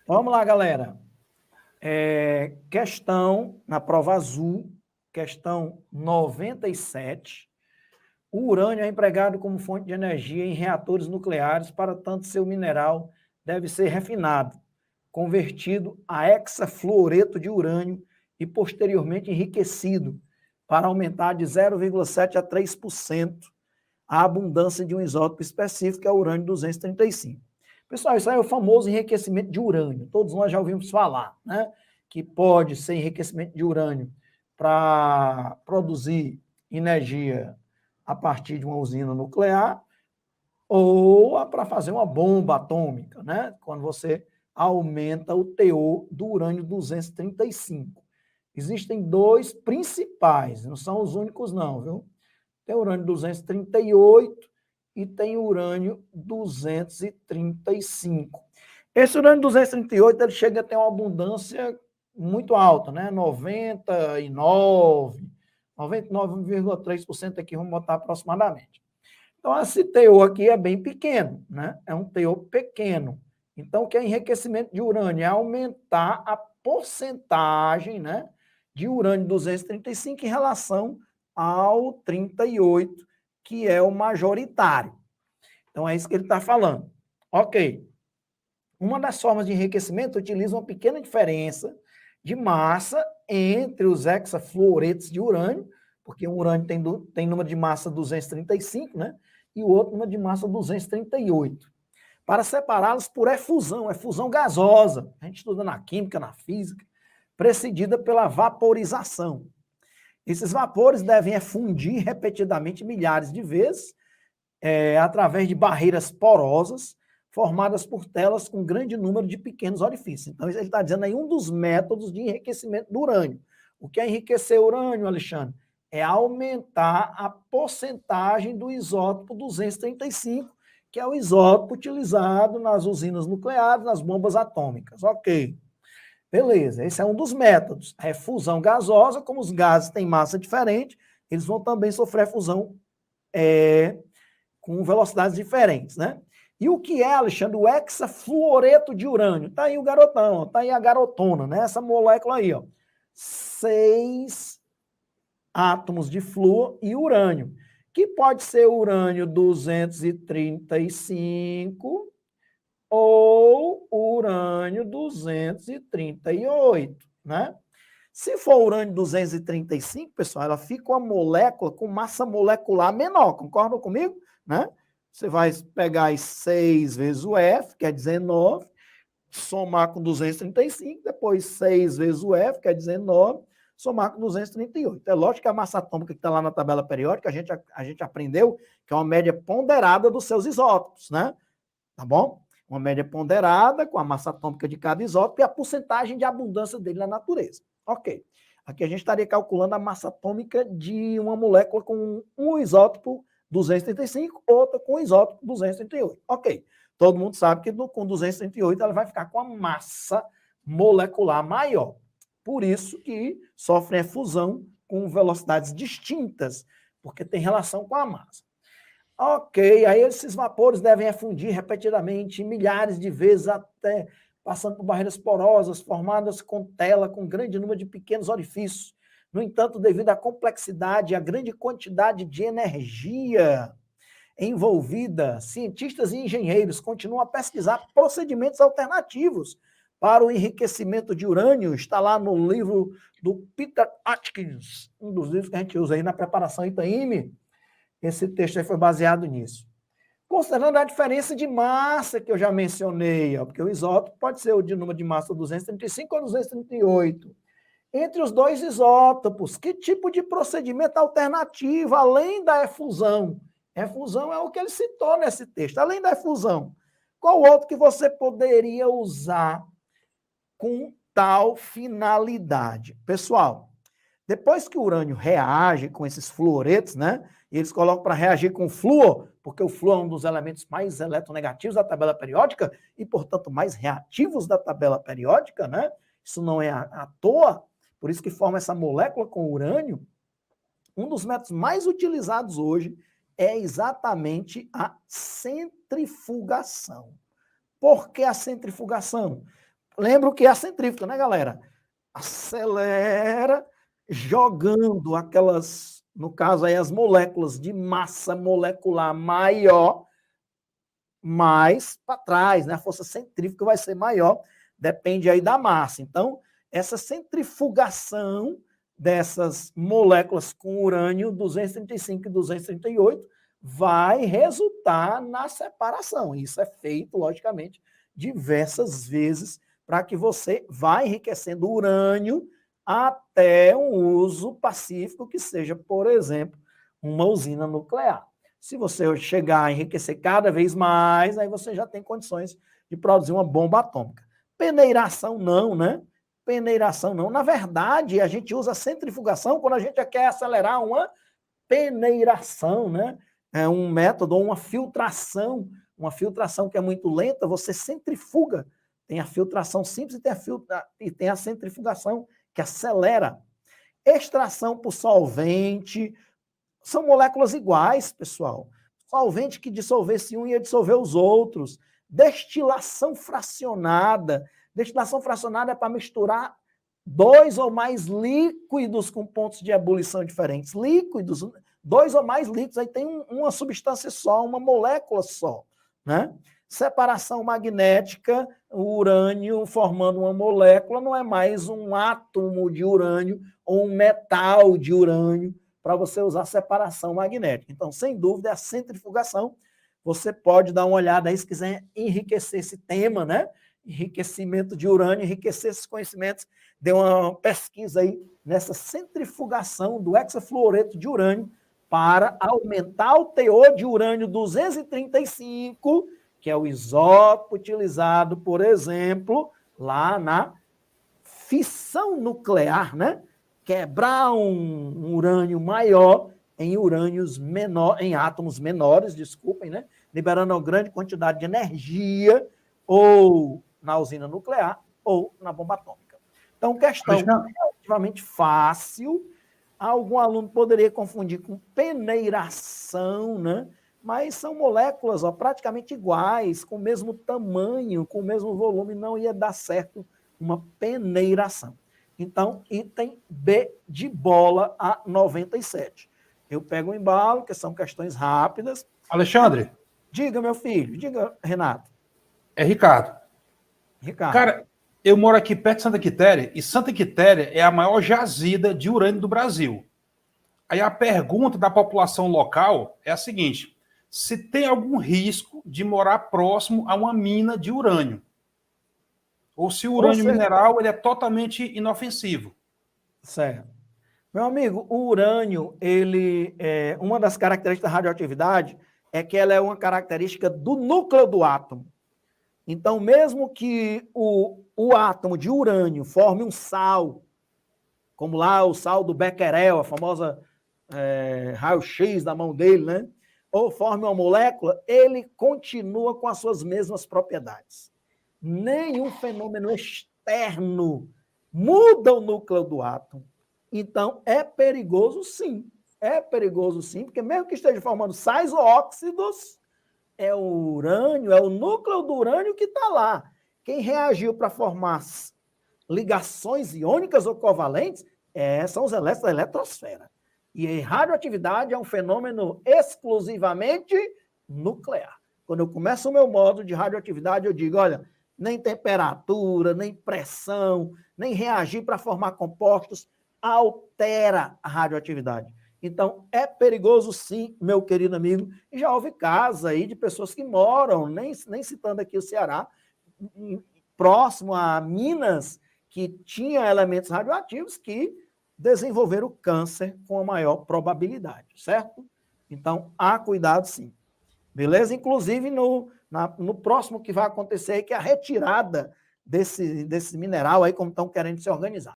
Vamos lá, galera. Questão na prova azul, questão 97. O urânio é empregado como fonte de energia em reatores nucleares, para tanto seu mineral deve ser refinado, convertido a hexafluoreto de urânio e posteriormente enriquecido para aumentar de 0,7 a 3% a abundância de um isótopo específico, que é o urânio 235. Pessoal, isso aí é o famoso enriquecimento de urânio. Todos nós já ouvimos falar, né? Que pode ser enriquecimento de urânio para produzir energia a partir de uma usina nuclear ou para fazer uma bomba atômica, né? Quando você aumenta o teor do urânio 235. Existem dois principais, não são os únicos não, viu? Tem urânio 238 e tem urânio 235. Esse urânio 238 ele chega a ter uma abundância muito alta, né? 99,3% aqui, vamos botar aproximadamente. Então, esse teor aqui é bem pequeno, né? É um teor pequeno. Então, o que é enriquecimento de urânio? É aumentar a porcentagem, né, de urânio 235 em relação ao 38, que é o majoritário. Então, é isso que ele está falando. Ok. Uma das formas de enriquecimento utiliza uma pequena diferença de massa entre os hexafluoretos de urânio, porque um urânio tem número de massa 235, né? E o outro número de massa 238. Para separá-los por efusão gasosa. A gente estuda na química, na física, precedida pela vaporização. Esses vapores devem fundir repetidamente milhares de vezes, através de barreiras porosas, formadas por telas com grande número de pequenos orifícios. Então, ele está dizendo aí um dos métodos de enriquecimento do urânio. O que é enriquecer o urânio, Alexandre? É aumentar a porcentagem do isótopo 235, que é o isótopo utilizado nas usinas nucleares, nas bombas atômicas. Ok. Beleza, esse é um dos métodos. É fusão gasosa, como os gases têm massa diferente, eles vão também sofrer fusão com velocidades diferentes, né? E o que é, Alexandre? O hexafluoreto de urânio. Tá aí o garotão, tá aí a garotona, né? Essa molécula aí, ó. 6 átomos de flúor e urânio, que pode ser urânio 235 ou urânio 238, né? Se for urânio 235, pessoal, ela fica uma molécula com massa molecular menor, concordam comigo? Né? Você vai pegar as 6 vezes o F, que é 19, somar com 235, depois 6 vezes o F, que é 19, somar com 238. É lógico que a massa atômica que está lá na tabela periódica, a gente aprendeu que é uma média ponderada dos seus isótopos, né? Tá bom? Uma média ponderada com a massa atômica de cada isótopo e a porcentagem de abundância dele na natureza. Ok. Aqui a gente estaria calculando a massa atômica de uma molécula com um isótopo 235, outra com isótopo 238. Ok. Todo mundo sabe que com 238 ela vai ficar com a massa molecular maior. Por isso que sofrem a fusão com velocidades distintas, porque tem relação com a massa. Ok, aí esses vapores devem fundir repetidamente, milhares de vezes, até passando por barreiras porosas, formadas com tela, com grande número de pequenos orifícios. No entanto, devido à complexidade e à grande quantidade de energia envolvida, cientistas e engenheiros continuam a pesquisar procedimentos alternativos para o enriquecimento de urânio. Está lá no livro do Peter Atkins, um dos livros que a gente usa aí na preparação ITAIME. Esse texto aí foi baseado nisso. Considerando a diferença de massa que eu já mencionei, ó, porque o isótopo pode ser o de número de massa 235 ou 238. Entre os dois isótopos, que tipo de procedimento alternativo, além da efusão? Efusão é o que ele citou nesse texto. Além da efusão, qual outro que você poderia usar com tal finalidade? Pessoal, depois que o urânio reage com esses fluoretos, né? E eles colocam para reagir com o flúor, porque o flúor é um dos elementos mais eletronegativos da tabela periódica e, portanto, mais reativos da tabela periódica, né? Isso não é à toa, por isso que forma essa molécula com urânio. Um dos métodos mais utilizados hoje é exatamente a centrifugação. Por que a centrifugação? lembra o que é a centrífuga, né, galera? Acelera jogando aquelas, no caso aí, as moléculas de massa molecular maior mais para trás, né? A força centrífuga vai ser maior, depende aí da massa. Então, essa centrifugação dessas moléculas com urânio 235 e 238 vai resultar na separação. Isso é feito, logicamente, diversas vezes para que você vá enriquecendo o urânio até um uso pacífico, que seja, por exemplo, uma usina nuclear. Se você chegar a enriquecer cada vez mais, aí você já tem condições de produzir uma bomba atômica. Peneiração não, né? Peneiração não. Na verdade, a gente usa centrifugação quando a gente quer acelerar uma peneiração, né? É um método, uma filtração que é muito lenta, você centrifuga. Tem a filtração simples e tem a centrifugação, que acelera. Extração por solvente, são moléculas iguais, pessoal. Solvente que dissolvesse um ia dissolver os outros. Destilação fracionada. Destilação fracionada é para misturar 2 ou mais líquidos com pontos de ebulição diferentes. Líquidos, 2 ou mais líquidos, aí tem uma substância só, uma molécula só, né? Separação magnética, o urânio formando uma molécula não é mais um átomo de urânio ou um metal de urânio, para você usar separação magnética. Então, sem dúvida, é a centrifugação. Você pode dar uma olhada aí se quiser enriquecer esse tema, né? Enriquecimento de urânio, enriquecer esses conhecimentos. Dê uma pesquisa aí nessa centrifugação do hexafluoreto de urânio para aumentar o teor de urânio 235, que é o isótopo utilizado, por exemplo, lá na fissão nuclear, né? Quebrar um urânio maior em urânios menor, em átomos menores, desculpem, né? Liberando uma grande quantidade de energia, ou na usina nuclear, ou na bomba atômica. Então, questão relativamente fácil. Algum aluno poderia confundir com peneiração, né? Mas são moléculas praticamente iguais, com o mesmo tamanho, com o mesmo volume, não ia dar certo uma peneiração. Então, item B de bola a 97. Eu pego o embalo, que são questões rápidas. Alexandre. Diga, meu filho. Diga, Renato. É Ricardo. Ricardo. Cara, eu moro aqui perto de Santa Quitéria, e Santa Quitéria é a maior jazida de urânio do Brasil. Aí a pergunta da população local é a seguinte: se tem algum risco de morar próximo a uma mina de urânio? Ou se o urânio mineral ele é totalmente inofensivo? Certo. Meu amigo, o urânio, uma das características da radioatividade é que ela é uma característica do núcleo do átomo. Então, mesmo que o átomo de urânio forme um sal, como lá o sal do Becquerel, a famosa raio-x da mão dele, né? Ou forme uma molécula, ele continua com as suas mesmas propriedades. Nenhum fenômeno externo muda o núcleo do átomo. Então, é perigoso sim. É perigoso sim, porque mesmo que esteja formando sais ou óxidos, é o urânio, é o núcleo do urânio que está lá. Quem reagiu para formar ligações iônicas ou covalentes são os elétrons da eletrosfera. E a radioatividade é um fenômeno exclusivamente nuclear. Quando eu começo o meu modo de radioatividade, eu digo, olha, nem temperatura, nem pressão, nem reagir para formar compostos altera a radioatividade. Então, é perigoso sim, meu querido amigo. E já houve casos aí de pessoas que moram, nem citando aqui o Ceará, próximo a Minas, que tinha elementos radioativos que desenvolveram câncer com a maior probabilidade, certo? Então, há cuidado sim. Beleza? Inclusive, no próximo que vai acontecer, que é a retirada desse mineral aí, como estão querendo se organizar.